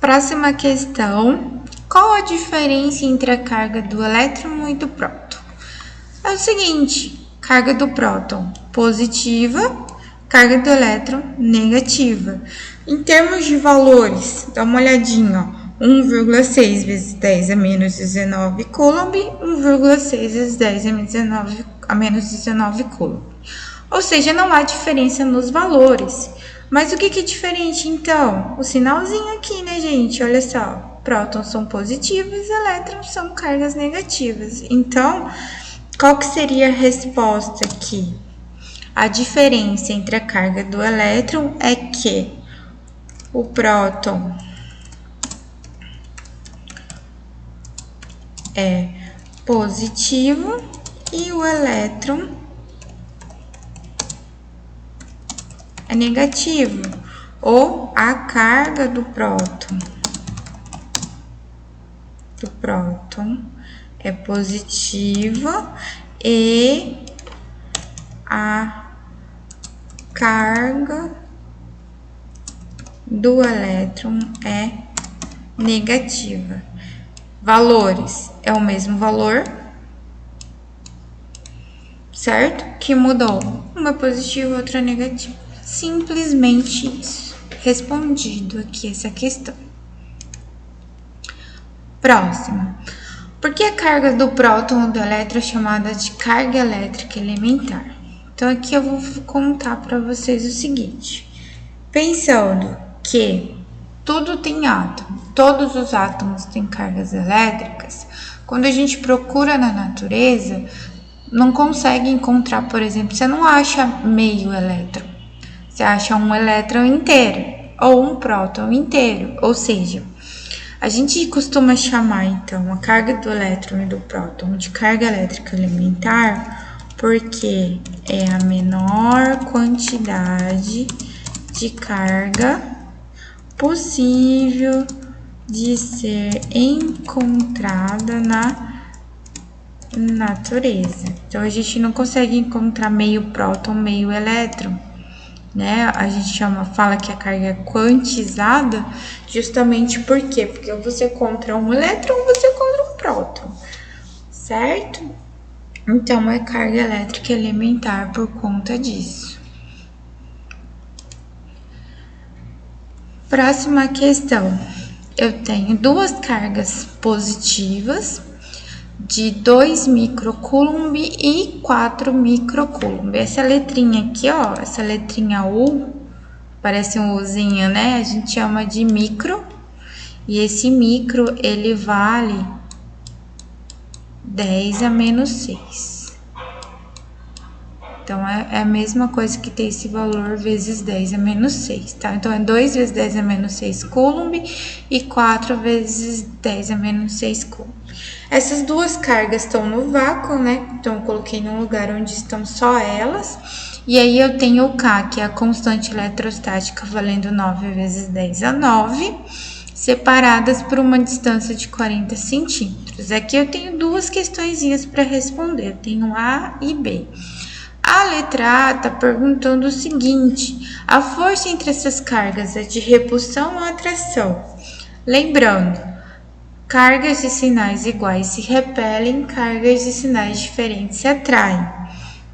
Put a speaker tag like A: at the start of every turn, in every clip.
A: Próxima questão. Qual a diferença entre a carga do elétron e do próton? É o seguinte, carga do próton positiva, carga do elétron negativa. Em termos de valores, dá uma olhadinha, ó, 1,6 vezes 10 a menos 19 coulomb, 1,6 vezes 10 a menos 19 coulomb. Ou seja, não há diferença nos valores. Mas o que é diferente, então? O sinalzinho aqui, né, gente? Olha só, prótons são positivos e elétrons são cargas negativas. Então, qual que seria a resposta aqui? A diferença entre a carga do elétron é que o próton é positivo e o elétron é negativo, ou a carga do próton é positiva e a carga do elétron é negativa. Valores é o mesmo valor, certo? Que mudou? Uma é positiva, outra é negativa. Simplesmente isso. Respondido aqui essa questão. Próxima. Por que a carga do próton ou do elétron é chamada de carga elétrica elementar? Então, aqui eu vou contar para vocês o seguinte. Pensando que tudo tem átomo, todos os átomos têm cargas elétricas, quando a gente procura na natureza, não consegue encontrar, por exemplo, você não acha meio elétron, você acha um elétron inteiro ou um próton inteiro, ou seja, a gente costuma chamar, então, a carga do elétron e do próton de carga elétrica elementar porque é a menor quantidade de carga possível de ser encontrada na natureza. Então, a gente não consegue encontrar meio próton, meio elétron, né? A gente fala que a carga é quantizada justamente por quê? Porque você encontra um elétron, você encontra um próton, certo? Então, é carga elétrica elementar por conta disso. Próxima questão. Eu tenho duas cargas positivas de 2 microcoulomb e 4 microcoulomb. Essa letrinha aqui, ó, essa letrinha U, parece um Uzinho, né? A gente chama de micro. E esse micro, ele vale 10 a menos 6. Então, é a mesma coisa que ter esse valor vezes 10 a menos 6, tá? Então, é 2 vezes 10 a menos 6 coulomb e 4 vezes 10 a menos 6 coulomb. Essas duas cargas estão no vácuo, né? Então, eu coloquei num lugar onde estão só elas. E aí, eu tenho o K, que é a constante eletrostática, valendo 9 vezes 10 a 9, separadas por uma distância de 40 centímetros. Aqui eu tenho duas questõezinhas para responder. Eu tenho A e B. A letra A está perguntando o seguinte: a força entre essas cargas é de repulsão ou atração? Lembrando, cargas de sinais iguais se repelem, cargas de sinais diferentes se atraem.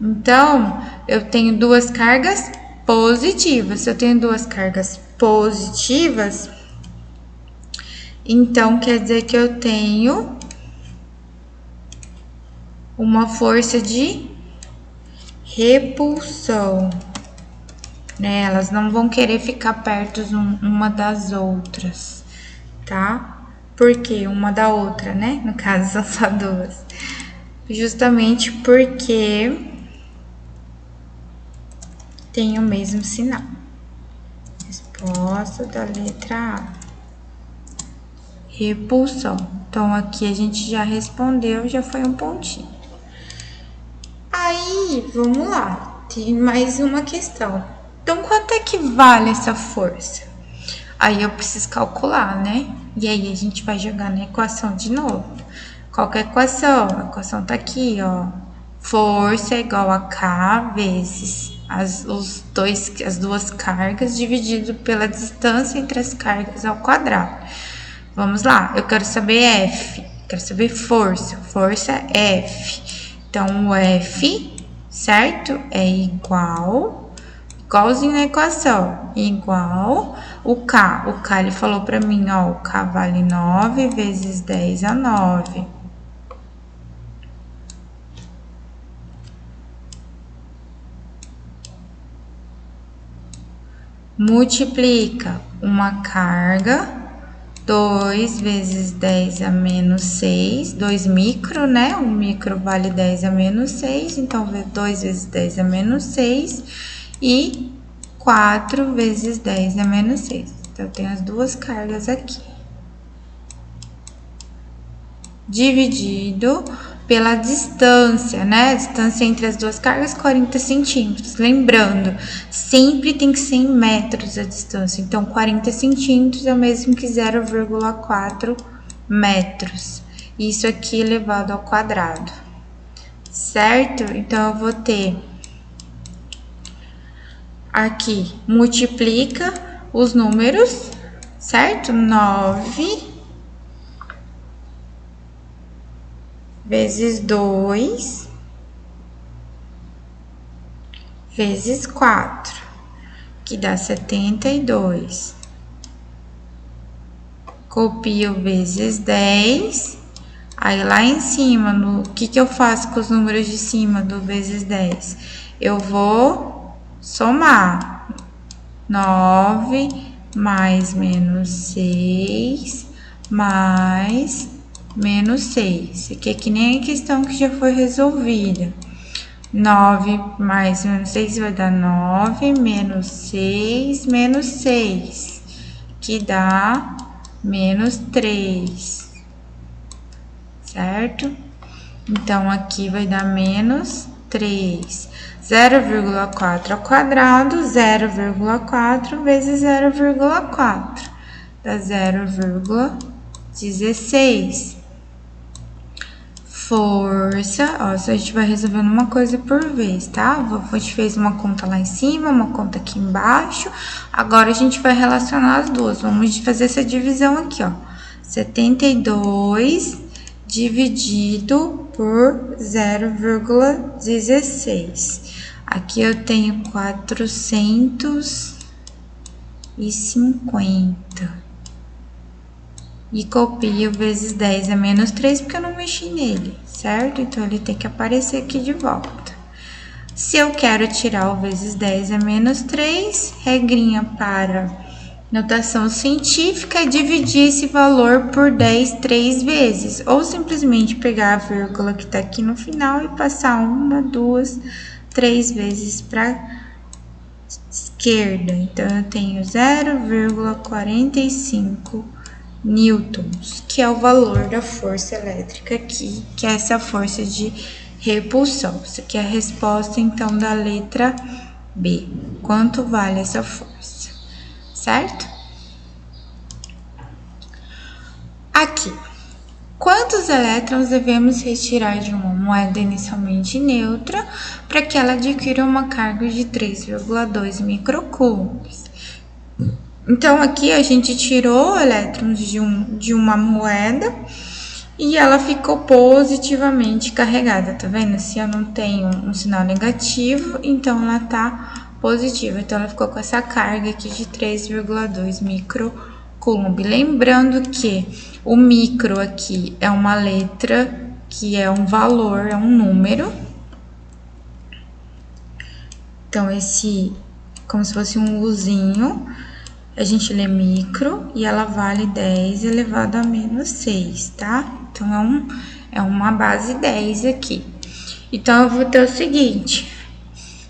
A: Então, eu tenho duas cargas positivas. Se eu tenho duas cargas positivas, então quer dizer que eu tenho uma força de repulsão, né? Elas não vão querer ficar perto uma das outras, tá? Porque uma da outra, né? No caso, são só duas. Justamente porque tem o mesmo sinal. Resposta da letra A. Repulsão. Então, aqui a gente já respondeu, já foi um pontinho. Aí, vamos lá, tem mais uma questão. Então, quanto é que vale essa força? Aí eu preciso calcular, né? E aí a gente vai jogar na equação de novo. Qual que é a equação? A equação tá aqui, ó. Força é igual a K vezes as duas cargas dividido pela distância entre as cargas ao quadrado. Vamos lá, eu quero saber F, quero saber força, força F. Então, o F, certo? É igualzinho na equação, igual o K. O K, ele falou pra mim, ó, o K vale 9 vezes 10 a 9. Multiplica uma carga, 2 vezes 10 a menos 6, 2 micro, né? O micro vale 10 a menos 6, então 2 vezes 10 a menos 6 e 4 vezes 10 a menos 6. Então, eu tenho as duas cargas aqui. Dividido pela distância, né? A distância entre as duas cargas, 40 centímetros. Lembrando, sempre tem que ser em metros a distância. Então, 40 centímetros é o mesmo que 0,4 metros. Isso aqui elevado ao quadrado. Certo? Então, eu vou ter aqui, multiplica os números, certo? 9 vezes 2 vezes 4, que dá 72. Copio vezes 10. Aí, lá em cima, o que eu faço com os números de cima do vezes 10? Eu vou somar. 9 mais menos 6 mais menos 6. Isso aqui é que nem a questão que já foi resolvida. 9 mais menos 6 vai dar 9, menos 6, menos 6, que dá menos 3, certo? Então, aqui vai dar menos 3. 0,4 ao quadrado, 0,4 vezes 0,4, dá 0,16. Força, ó, a gente vai resolvendo uma coisa por vez, tá? A gente fez uma conta lá em cima, uma conta aqui embaixo. Agora, a gente vai relacionar as duas. Vamos fazer essa divisão aqui, ó. 72 dividido por 0,16. Aqui eu tenho 450. E copio vezes 10 a menos 3, porque eu não mexi nele, certo? Então, ele tem que aparecer aqui de volta. Se eu quero tirar o vezes 10 a menos 3, regrinha para notação científica é dividir esse valor por 10 3 vezes. Ou simplesmente pegar a vírgula que tá aqui no final e passar 1, 2, 3 vezes para esquerda. Então, eu tenho 0,45 newtons, que é o valor da força elétrica aqui, que é essa força de repulsão. Isso aqui é a resposta, então, da letra B. Quanto vale essa força? Certo? Aqui. Quantos elétrons devemos retirar de uma moeda inicialmente neutra para que ela adquira uma carga de 3,2 microcoulombs? Então, aqui a gente tirou elétrons de uma moeda e ela ficou positivamente carregada, tá vendo? Se eu não tenho um sinal negativo, então ela tá positiva. Então, ela ficou com essa carga aqui de 3,2 microcoulomb. Lembrando que o micro aqui é uma letra, que é um valor, é um número. Então, esse, como se fosse um Uzinho, a gente lê micro e ela vale 10 elevado a menos 6, tá? Então, é uma base 10 aqui. Então, eu vou ter o seguinte,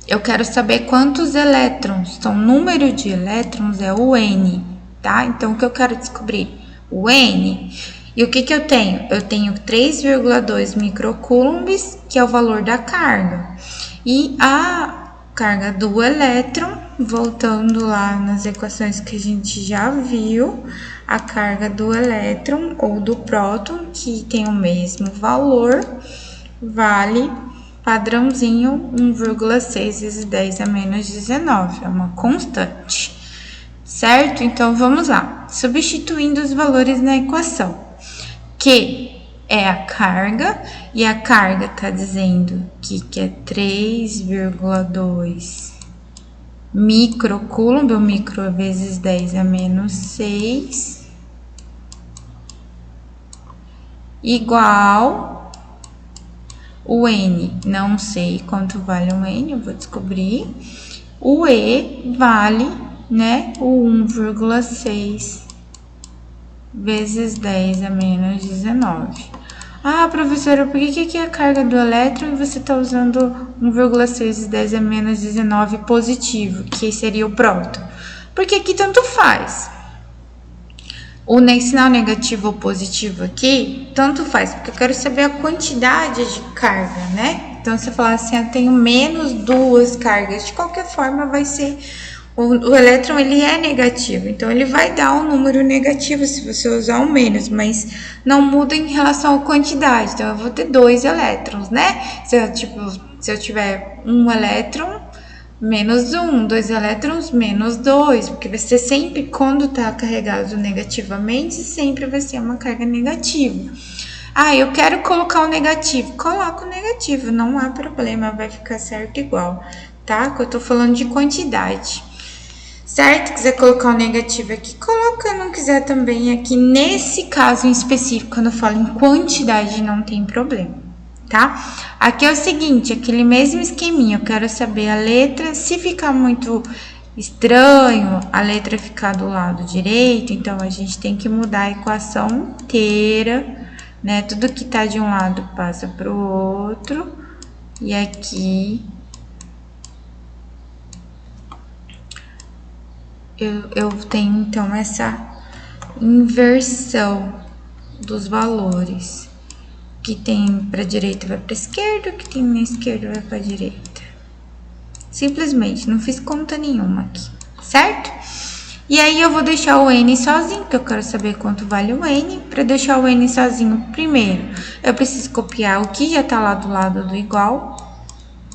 A: eu quero saber quantos elétrons. Então, o número de elétrons é o N, tá? Então, o que eu quero descobrir? O N. E o que eu tenho? Eu tenho 3,2 microcoulombs, que é o valor da carga. E a carga do elétron, voltando lá nas equações que a gente já viu, a carga do elétron ou do próton, que tem o mesmo valor, vale padrãozinho 1,6 vezes 10 a menos 19, é uma constante, certo? Então, vamos lá, substituindo os valores na equação, que é a carga, e a carga está dizendo que é 3,2 microcoulomb, o micro vezes 10 a menos 6, igual o N, não sei quanto vale o N, eu vou descobrir. O E vale, né, o 1,6 vezes 10 a menos 19. Ah, professora, por que aqui é a carga do elétron e você está usando 1,6 vezes 10 a menos 19 positivo, que seria o próton? Porque aqui tanto faz. O sinal negativo ou positivo aqui, tanto faz, porque eu quero saber a quantidade de carga, né? Então, se eu falar assim, eu tenho menos 2 cargas, de qualquer forma vai ser... O elétron, ele é negativo, então ele vai dar um número negativo se você usar o menos, mas não muda em relação à quantidade. Então, eu vou ter 2 elétrons, né? Se eu tiver um elétron, menos 1, 2 elétrons, menos 2, porque vai ser sempre, quando tá carregado negativamente, sempre vai ser uma carga negativa. Ah, eu quero colocar o negativo, coloca o negativo, não há problema, vai ficar certo igual, tá? Que eu tô falando de quantidade. Certo? Quiser colocar o negativo aqui, coloca, não quiser também aqui. Nesse caso em específico, quando eu falo em quantidade, não tem problema, tá? Aqui é o seguinte, aquele mesmo esqueminha, eu quero saber a letra, se ficar muito estranho, a letra ficar do lado direito, então a gente tem que mudar a equação inteira, né? Tudo que tá de um lado passa pro outro, e aqui... Eu tenho, então, essa inversão dos valores. O que tem para a direita vai para a esquerda, o que tem na esquerda vai para a direita. Simplesmente, não fiz conta nenhuma aqui, certo? E aí, eu vou deixar o N sozinho, porque eu quero saber quanto vale o N. Para deixar o N sozinho, primeiro, eu preciso copiar o que já está lá do lado do igual,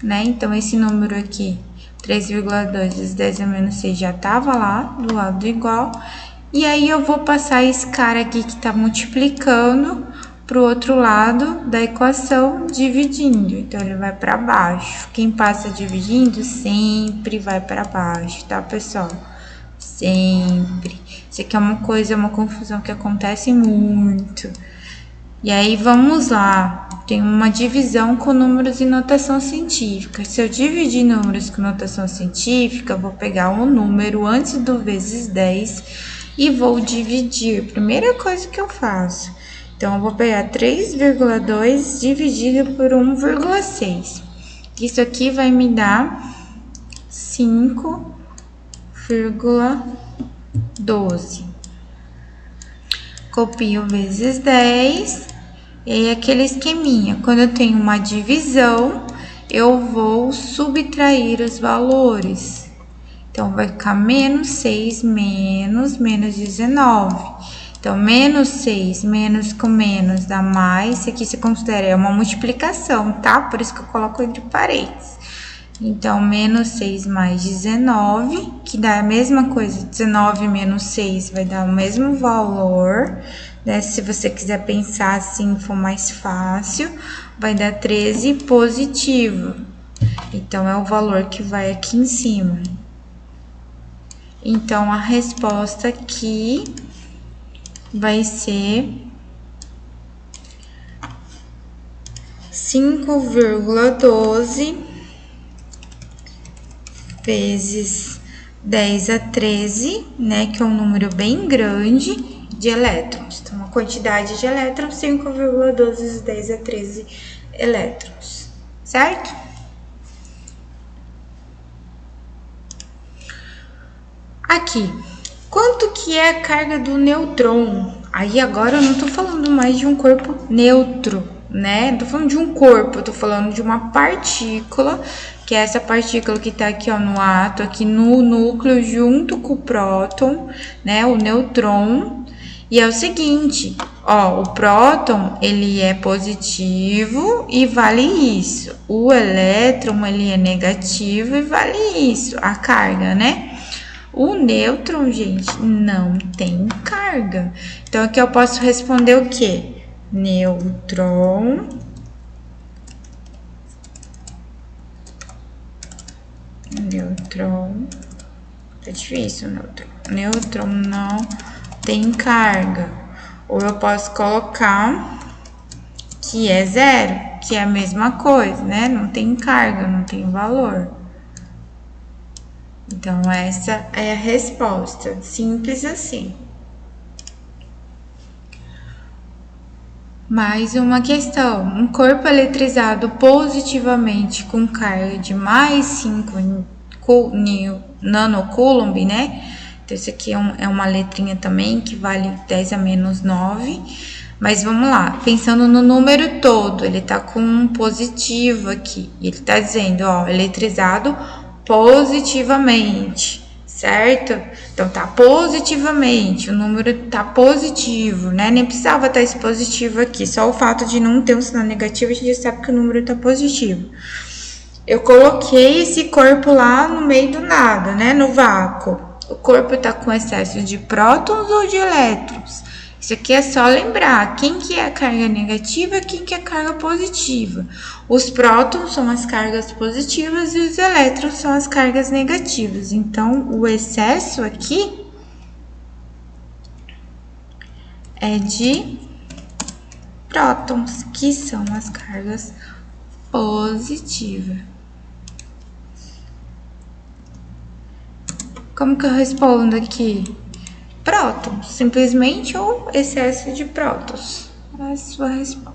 A: né? Então, esse número aqui... 3,2 vezes 10 a menos 6 já estava lá, do lado do igual. E aí, eu vou passar esse cara aqui que está multiplicando para o outro lado da equação, dividindo. Então, ele vai para baixo. Quem passa dividindo sempre vai para baixo, tá, pessoal? Sempre. Isso aqui é uma coisa, uma confusão que acontece muito. E aí, vamos lá. Tem uma divisão com números em notação científica. Se eu dividir números com notação científica, eu vou pegar um número antes do vezes 10 e vou dividir. Primeira coisa que eu faço. Então, eu vou pegar 3,2 dividido por 1,6. Isso aqui vai me dar 5,12. Copio vezes 10. E aí, aquele esqueminha, quando eu tenho uma divisão, eu vou subtrair os valores. Então, vai ficar menos 6, menos 19. Então, menos 6, menos com menos dá mais. Isso aqui se considera uma multiplicação, tá? Por isso que eu coloco entre parênteses. Então, menos 6 mais 19, que dá a mesma coisa, 19 menos 6 vai dar o mesmo valor, né? Se você quiser pensar assim, for mais fácil, vai dar 13 positivo. Então, é o valor que vai aqui em cima. Então, a resposta aqui vai ser 5,12 vezes 10 a 13, né, que é um número bem grande de elétrons. Então, a quantidade de elétrons, 5,12 vezes 10 a 13 elétrons, certo? Aqui, quanto que é a carga do nêutron? Aí, agora eu não tô falando mais de um corpo neutro, né? Não tô falando de um corpo, eu tô falando de uma partícula, que é essa partícula que tá aqui, ó, no átomo, aqui no núcleo, junto com o próton, né? O nêutron. E é o seguinte, ó, o próton, ele é positivo e vale isso. O elétron, ele é negativo e vale isso, a carga, né? O nêutron, gente, não tem carga. Então, aqui eu posso responder o quê? Nêutron. Nêutron. Tá difícil, nêutron. Nêutron não tem carga. Ou eu posso colocar que é zero, que é a mesma coisa, né? Não tem carga, não tem valor. Então, essa é a resposta. Simples assim. Mais uma questão. Um corpo eletrizado positivamente com carga de mais 5 nanocoulomb, né? Então, isso aqui é uma letrinha também que vale 10 a menos 9. Mas vamos lá, pensando no número todo, ele tá com um positivo aqui. Ele tá dizendo, ó, eletrizado positivamente, certo? Então, tá positivamente, o número tá positivo, né? Nem precisava estar esse positivo aqui, só o fato de não ter um sinal negativo, a gente já sabe que o número tá positivo. Eu coloquei esse corpo lá no meio do nada, né? No vácuo. O corpo tá com excesso de prótons ou de elétrons? Isso aqui é só lembrar quem que é a carga negativa e quem que é a carga positiva. Os prótons são as cargas positivas e os elétrons são as cargas negativas. Então, o excesso aqui é de prótons, que são as cargas positivas. Como que eu respondo aqui? Prótons, simplesmente, ou excesso de prótons. É a sua resposta.